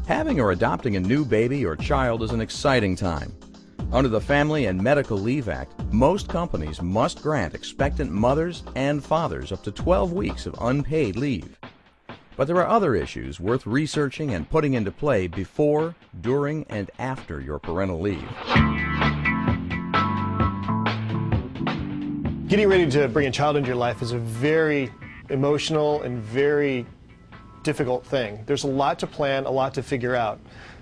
Having or adopting a new baby or child is an exciting time. Under the Family and Medical Leave Act, most companies must grant expectant mothers and fathers up to 12 weeks of unpaid leave. But there are other issues worth researching and putting into play before, during, and after your parental leave. Getting ready to bring a child into your life is a very emotional and very difficult thing. There's a lot to plan, a lot to figure out.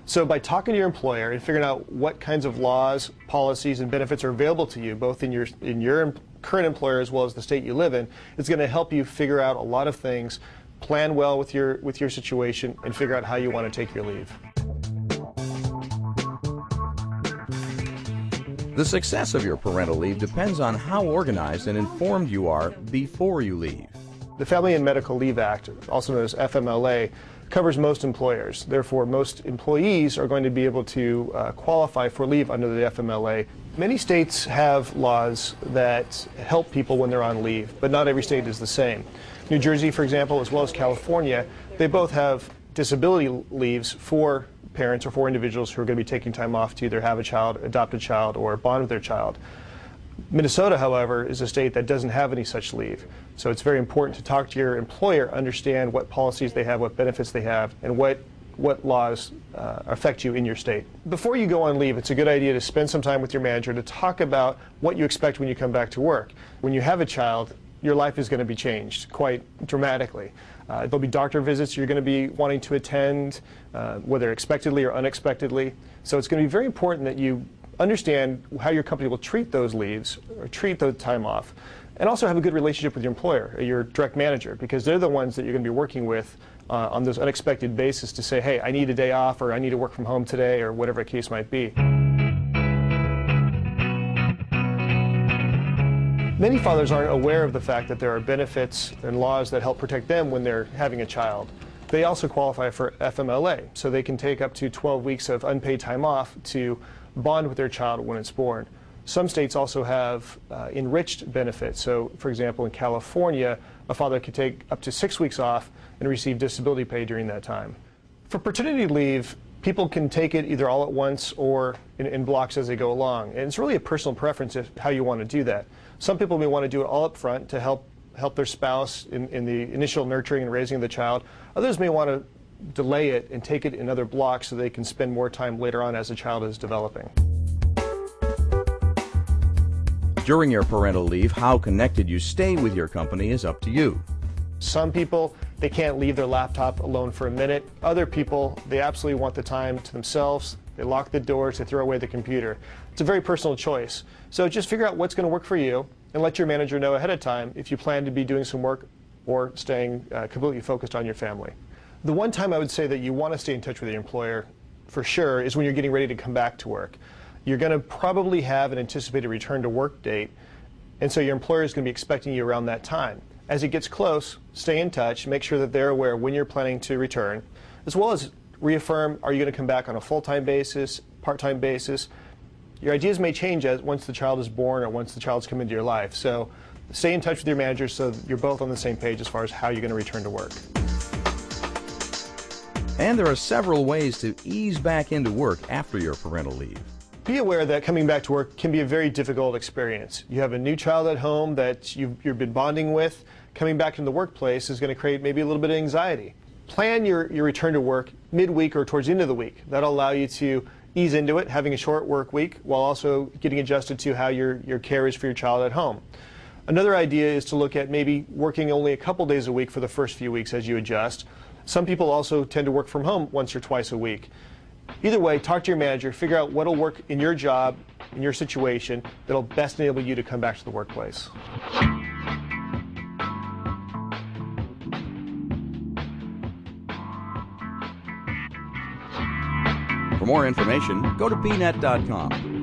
So by talking to your employer and figuring out what kinds of laws, policies, and benefits are available to you, both in your current employer as well as the state you live in, it's going to help you figure out a lot of things, plan well with your situation, and figure out how you want to take your leave. The success of your parental leave depends on how organized and informed you are before you leave. The Family and Medical Leave Act, also known as FMLA, covers most employers. Therefore, most employees are going to be able to qualify for leave under the FMLA. Many states have laws that help people when they're on leave, but not every state is the same. New Jersey, for example, as well as California, they both have disability leaves for parents or for individuals who are going to be taking time off to either have a child, adopt a child, or bond with their child. Minnesota, however, is a state that doesn't have any such leave. So it's very important to talk to your employer, understand what policies they have, what benefits they have, and what laws affect you in your state. Before you go on leave, it's a good idea to spend some time with your manager to talk about what you expect when you come back to work. When you have a child, your life is going to be changed quite dramatically. There'll be doctor visits you're going to be wanting to attend, whether expectedly or unexpectedly. So it's going to be very important that you understand how your company will treat those leaves or treat the time off, and also have a good relationship with your employer, your direct manager, because they're the ones that you're going to be working with on those unexpected basis to say, hey, I need a day off, or I need to work from home today, or whatever the case might be. Many fathers aren't aware of the fact that there are benefits and laws that help protect them when they're having a child. They also qualify for FMLA, so they can take up to 12 weeks of unpaid time off to bond with their child when it's born. Some states also have enriched benefits. So, for example, in California, a father could take up to 6 weeks off and receive disability pay during that time. For paternity leave, people can take it either all at once or in blocks as they go along. And it's really a personal preference of how you want to do that. Some people may want to do it all up front to help their spouse in the initial nurturing and raising of the child. Others may want to delay it and take it in other blocks so they can spend more time later on as the child is developing. During your parental leave, how connected you stay with your company is up to you. Some people, they can't leave their laptop alone for a minute. Other people, they absolutely want the time to themselves. They lock the doors, they throw away the computer. It's a very personal choice. So just figure out what's going to work for you and let your manager know ahead of time if you plan to be doing some work or staying completely focused on your family. The one time I would say that you want to stay in touch with your employer for sure is when you're getting ready to come back to work. You're going to probably have an anticipated return to work date, and so your employer is going to be expecting you around that time. As it gets close, stay in touch, make sure that they're aware when you're planning to return, as well as reaffirm, are you going to come back on a full-time basis, part-time basis? Your ideas may change once the child is born or once the child's come into your life. So stay in touch with your manager so that you're both on the same page as far as how you're going to return to work. And there are several ways to ease back into work after your parental leave. Be aware that coming back to work can be a very difficult experience. You have a new child at home that you've been bonding with. Coming back into the workplace is going to create maybe a little bit of anxiety. Plan your return to work midweek or towards the end of the week. That'll allow you to ease into it, having a short work week, while also getting adjusted to how your care is for your child at home. Another idea is to look at maybe working only a couple days a week for the first few weeks as you adjust. Some people also tend to work from home once or twice a week. Either way, talk to your manager, figure out what will work in your job, in your situation, that will best enable you to come back to the workplace. For more information, go to bnet.com.